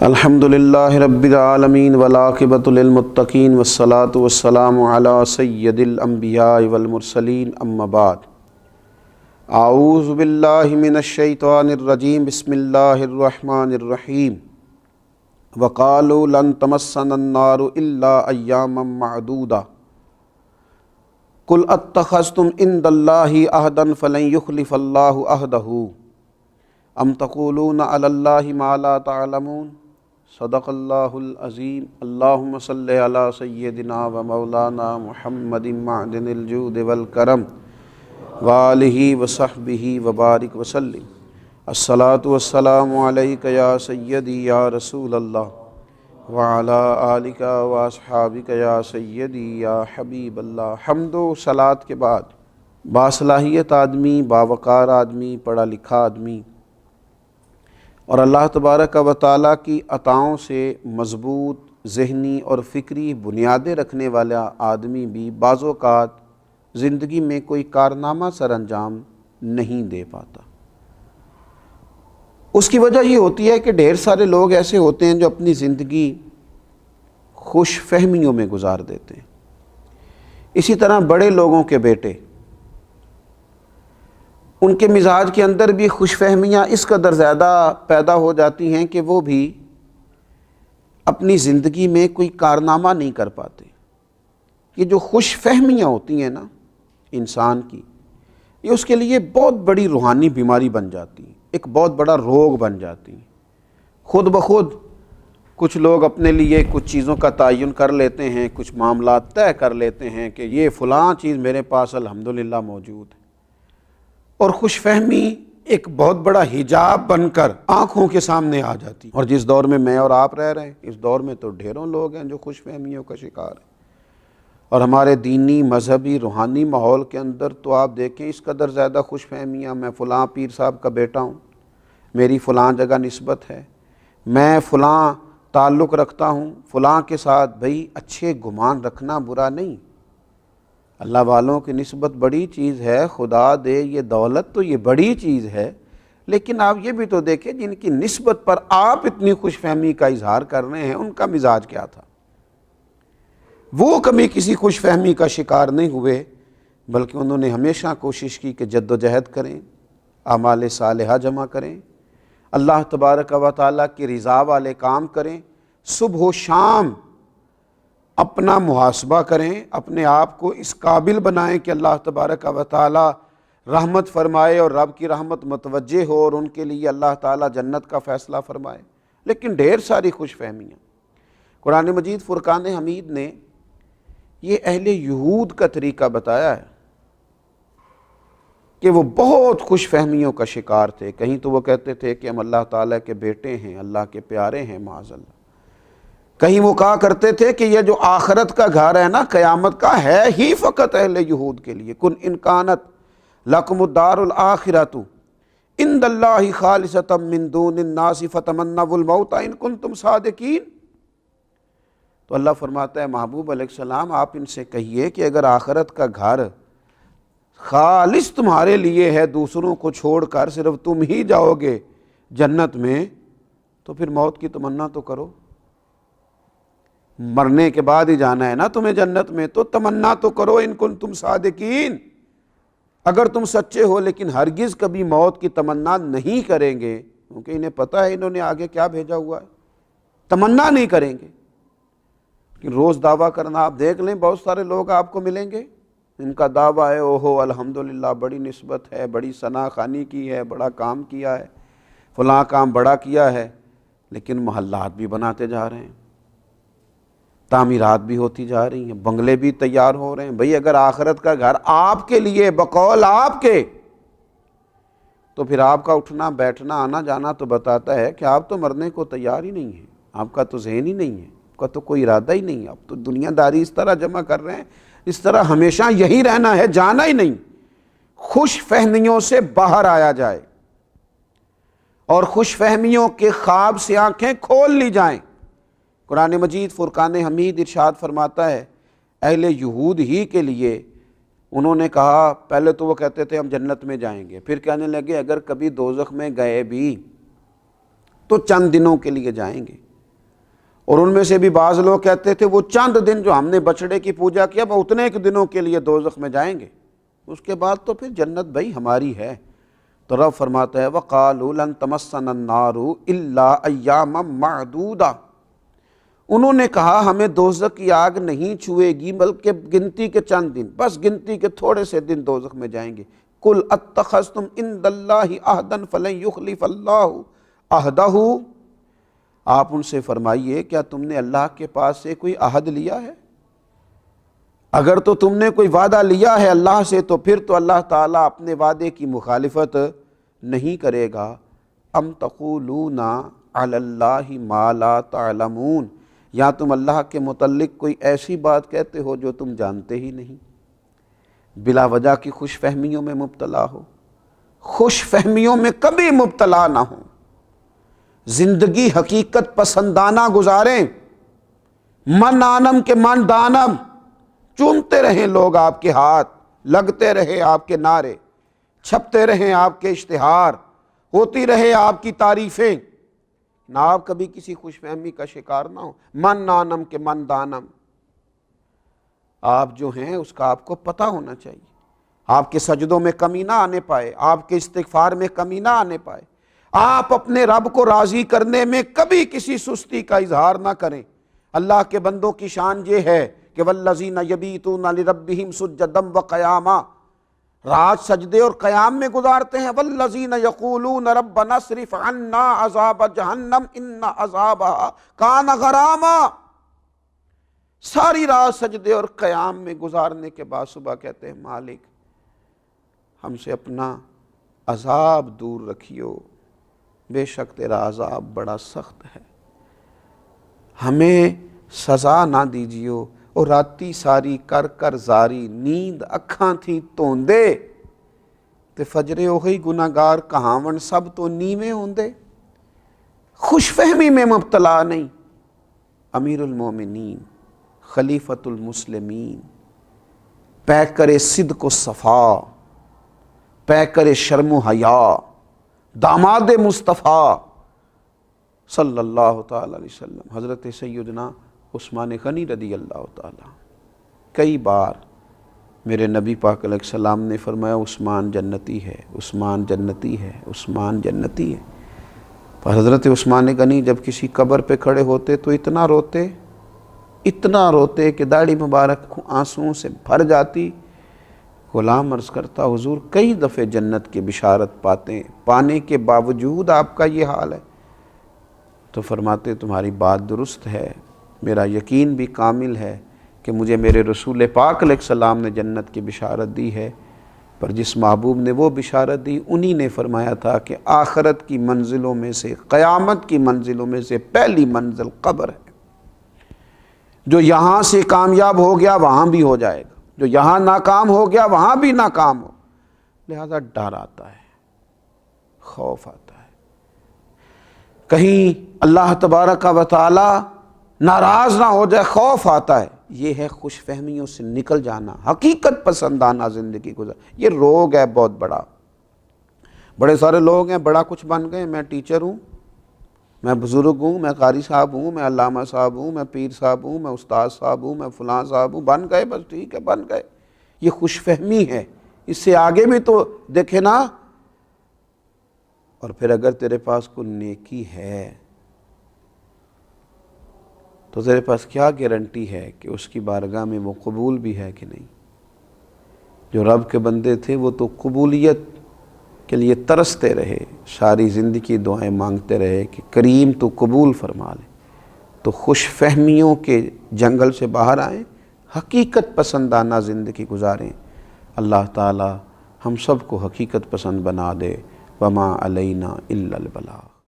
الحمدللہ رب العالمین والعاقبۃ للمتقین والصلاۃ والسلام علی سید الانبیاء والمرسلین اما بعد اعوذ باللہ من الشیطان الرجیم بسم اللہ الرحمن الرحیم وقالوا لن تمسنا النار الا ایاما معدودہ قل اتخذتم عند اللہ عہدا فلن یخلف اللہ عہدہ ام تقولون علی اللہ ما لا تعلمون صدق اللہ العظیم اللہم صلی علی سیدنا و مولانا محمد معدن الجود والکرم وآلہ وصحبہ وبارک وسلم الصلاۃ والسلام علیک یا سیدی یا رسول اللہ وعلی آلک واصحابک یا سیدی یا حبیب اللہ۔ حمد و صلاۃ کے بعد باصلاحیت آدمی، باوقار آدمی، پڑھا لکھا آدمی اور اللہ تبارک و تعالیٰ کی عطاؤں سے مضبوط ذہنی اور فکری بنیادیں رکھنے والا آدمی بھی بعض اوقات زندگی میں کوئی کارنامہ سر انجام نہیں دے پاتا۔ اس کی وجہ یہ ہوتی ہے کہ ڈھیر سارے لوگ ایسے ہوتے ہیں جو اپنی زندگی خوش فہمیوں میں گزار دیتے ہیں۔ اسی طرح بڑے لوگوں کے بیٹے، ان کے مزاج کے اندر بھی خوش فہمیاں اس قدر زیادہ پیدا ہو جاتی ہیں کہ وہ بھی اپنی زندگی میں کوئی کارنامہ نہیں کر پاتے۔ یہ جو خوش فہمیاں ہوتی ہیں نا انسان کی، یہ اس کے لیے بہت بڑی روحانی بیماری بن جاتی ہے، ایک بہت بڑا روگ بن جاتی ہے۔ خود بخود کچھ لوگ اپنے لیے کچھ چیزوں کا تعین کر لیتے ہیں، کچھ معاملات طے کر لیتے ہیں کہ یہ فلاں چیز میرے پاس الحمدللہ موجود ہے، اور خوش فہمی ایک بہت بڑا حجاب بن کر آنکھوں کے سامنے آ جاتی۔ اور جس دور میں میں اور آپ رہ رہے ہیں، اس دور میں تو ڈھیروں لوگ ہیں جو خوش فہمیوں کا شکار ہیں۔ اور ہمارے دینی، مذہبی، روحانی ماحول کے اندر تو آپ دیکھیں اس قدر زیادہ خوش فہمیاں، میں فلاں پیر صاحب کا بیٹا ہوں، میری فلاں جگہ نسبت ہے، میں فلاں تعلق رکھتا ہوں، فلاں کے ساتھ بھئی اچھے گمان رکھنا برا نہیں۔ اللہ والوں کی نسبت بڑی چیز ہے، خدا دے یہ دولت تو یہ بڑی چیز ہے، لیکن آپ یہ بھی تو دیکھیں جن کی نسبت پر آپ اتنی خوش فہمی کا اظہار کر رہے ہیں، ان کا مزاج کیا تھا؟ وہ کبھی کسی خوش فہمی کا شکار نہیں ہوئے، بلکہ انہوں نے ہمیشہ کوشش کی کہ جد و جہد کریں، اعمال صالحہ جمع کریں، اللہ تبارک و تعالیٰ کی رضا والے کام کریں، صبح و شام اپنا محاسبہ کریں، اپنے آپ کو اس قابل بنائیں کہ اللہ تبارک و تعالیٰ رحمت فرمائے اور رب کی رحمت متوجہ ہو اور ان کے لیے اللہ تعالیٰ جنت کا فیصلہ فرمائے۔ لیکن ڈھیر ساری خوش فہمیاں۔ قرآن مجید فرقان حمید نے یہ اہل یہود کا طریقہ بتایا ہے کہ وہ بہت خوش فہمیوں کا شکار تھے۔ کہیں تو وہ کہتے تھے کہ ہم اللہ تعالیٰ کے بیٹے ہیں، اللہ کے پیارے ہیں معاذ اللہ۔ کہیں وہ کہا کرتے تھے کہ یہ جو آخرت کا گھر ہے نا قیامت کا، ہے ہی فقط اہل یہود کے لیے۔ کن ان کانت لکم الدار الآخرۃ عند اللہ خالصۃ من دون الناس فتمنوا الموت ان کنتم صادقین۔ تو اللہ فرماتا ہے محبوب علیہ السلام آپ ان سے کہیے کہ اگر آخرت کا گھر خالص تمہارے لیے ہے، دوسروں کو چھوڑ کر صرف تم ہی جاؤ گے جنت میں، تو پھر موت کی تمنا تو کرو۔ مرنے کے بعد ہی جانا ہے نا تمہیں جنت میں، تو تمنا تو کرو ان کنتم صادقین، اگر تم سچے ہو۔ لیکن ہرگز کبھی موت کی تمنا نہیں کریں گے، کیونکہ انہیں پتہ ہے انہوں نے آگے کیا بھیجا ہوا ہے، تمنا نہیں کریں گے۔ لیکن روز دعویٰ کرنا، آپ دیکھ لیں بہت سارے لوگ آپ کو ملیں گے، ان کا دعویٰ ہے اوہو الحمدللہ بڑی نسبت ہے، بڑی ثنا خوانی کی ہے، بڑا کام کیا ہے، فلاں کام بڑا کیا ہے، لیکن محلات بھی بناتے جا رہے ہیں، تعمیرات بھی ہوتی جا رہی ہیں، بنگلے بھی تیار ہو رہے ہیں۔ بھئی اگر آخرت کا گھر آپ کے لیے بقول آپ کے، تو پھر آپ کا اٹھنا بیٹھنا آنا جانا تو بتاتا ہے کہ آپ تو مرنے کو تیار ہی نہیں ہیں، آپ کا تو ذہن ہی نہیں ہے، آپ کا تو کوئی ارادہ ہی نہیں ہے، آپ تو دنیا داری اس طرح جمع کر رہے ہیں اس طرح ہمیشہ یہی رہنا ہے، جانا ہی نہیں۔ خوش فہمیوں سے باہر آیا جائے اور خوش فہمیوں کے خواب سے آنکھیں کھول لی جائیں۔ قرآن مجید فرقان حمید ارشاد فرماتا ہے اہل یہود ہی کے لیے، انہوں نے کہا پہلے تو وہ کہتے تھے ہم جنت میں جائیں گے، پھر کہنے لگے اگر کبھی دوزخ میں گئے بھی تو چند دنوں کے لیے جائیں گے، اور ان میں سے بھی بعض لوگ کہتے تھے وہ چند دن جو ہم نے بچڑے کی پوجا کیا وہ اتنے ایک دنوں کے لیے دوزخ میں جائیں گے، اس کے بعد تو پھر جنت بھائی ہماری ہے۔ تو رب فرماتا ہے وَقَالُوا لَن تَمَسَّنَا النَّارُ إِلَّا أَيَّامًا مَّعْدُودًا، انہوں نے کہا ہمیں دوزخ کی آگ نہیں چھوئے گی بلکہ گنتی کے چند دن، بس گنتی کے تھوڑے سے دن دوزخ میں جائیں گے۔ قُلْ أَتَّخَذْتُمْ عِندَ اللَّهِ عَهْدًا فَلَن يُخْلِفَ اللَّهُ عَهْدَهُ، آپ ان سے فرمائیے کیا تم نے اللہ کے پاس سے کوئی عہد لیا ہے؟ اگر تو تم نے کوئی وعدہ لیا ہے اللہ سے تو پھر تو اللہ تعالیٰ اپنے وعدے کی مخالفت نہیں کرے گا۔ ام تقولون علی اللہ ما لا تعلمون، یا تم اللہ کے متعلق کوئی ایسی بات کہتے ہو جو تم جانتے ہی نہیں، بلا وجہ کی خوش فہمیوں میں مبتلا ہو۔ خوش فہمیوں میں کبھی مبتلا نہ ہو، زندگی حقیقت پسندانہ گزاریں، من آنم کے من دانم، چومتے رہیں لوگ آپ کے ہاتھ، لگتے رہے آپ کے نعرے، چھپتے رہیں آپ کے اشتہار، ہوتی رہے آپ کی تعریفیں، نہ آپ کبھی کسی خوش فہمی کا شکار نہ ہو۔ من آنم کے من دانم، آپ جو ہیں اس کا آپ کو پتہ ہونا چاہیے، آپ کے سجدوں میں کمی نہ آنے پائے، آپ کے استغفار میں کمی نہ آنے پائے، آپ اپنے رب کو راضی کرنے میں کبھی کسی سستی کا اظہار نہ کریں۔ اللہ کے بندوں کی شان یہ ہے کہ والذین یبیتون لربہم سجدا وقیاما، رات سجدے اور قیام میں گزارتے ہیں۔ والذین یقولون ربنا اصرف عنا عذاب جہنم ان عذابها کان غراما، ساری رات سجدے اور قیام میں گزارنے کے بعد صبح کہتے ہیں مالک ہم سے اپنا عذاب دور رکھیو، بے شک تیرا عذاب بڑا سخت ہے، ہمیں سزا نہ دیجیو۔ اور راتی ساری کر کر زاری، نیند اکھاں تھی توندے، تے فجرے اوہی گناہگار کہاون سب تو نیویں ہوندے۔ خوش فہمی میں مبتلا نہیں۔ امیر المومنین، خلیفۃ المسلمین، پیک کرے صدق و صفا، پیک کرے شرم و حیا، داماد مصطفیٰ صلی اللہ تعالی علیہ وسلم حضرت سیدنا عثمان غنی رضی اللہ تعالی، کئی بار میرے نبی پاک علیہ السلام نے فرمایا عثمان جنتی ہے، عثمان جنتی ہے، عثمان جنتی ہے۔ پر حضرت عثمان غنی جب کسی قبر پہ کھڑے ہوتے تو اتنا روتے کہ داڑھی مبارک آنسوؤں سے بھر جاتی۔ غلام عرض کرتا حضور کئی دفعے جنت کی بشارت پانے کے باوجود آپ کا یہ حال ہے؟ تو فرماتے تمہاری بات درست ہے، میرا یقین بھی کامل ہے کہ مجھے میرے رسول پاک علیہ السلام نے جنت کی بشارت دی ہے، پر جس محبوب نے وہ بشارت دی انہی نے فرمایا تھا کہ آخرت کی منزلوں میں سے، قیامت کی منزلوں میں سے پہلی منزل قبر ہے۔ جو یہاں سے کامیاب ہو گیا وہاں بھی ہو جائے گا، جو یہاں ناکام ہو گیا وہاں بھی ناکام ہو، لہذا ڈر آتا ہے، خوف آتا ہے، کہیں اللہ تبارک و تعالی ناراض نہ ہو جائے، خوف آتا ہے۔ یہ ہے خوش فہمیوں سے نکل جانا، حقیقت پسندانہ زندگی گزار۔ یہ روگ ہے بہت بڑا، بڑے سارے لوگ ہیں بڑا کچھ بن گئے، میں ٹیچر ہوں، میں بزرگ ہوں، میں قاری صاحب ہوں، میں علامہ صاحب ہوں، میں پیر صاحب ہوں، میں استاد صاحب ہوں، میں فلاں صاحب ہوں، بن گئے بس ٹھیک ہے بن گئے۔ یہ خوش فہمی ہے، اس سے آگے بھی تو دیکھے نا۔ اور پھر اگر تیرے پاس کوئی نیکی ہے تو تیرے پاس کیا گارنٹی ہے کہ اس کی بارگاہ میں وہ قبول بھی ہے کہ نہیں؟ جو رب کے بندے تھے وہ تو قبولیت کے لیے ترستے رہے، ساری زندگی دعائیں مانگتے رہے کہ کریم تو قبول فرما لے۔ تو خوش فہمیوں کے جنگل سے باہر آئیں، حقیقت پسندانہ زندگی گزاریں۔ اللہ تعالی ہم سب کو حقیقت پسند بنا دے۔ وما علینا الا البلاغ۔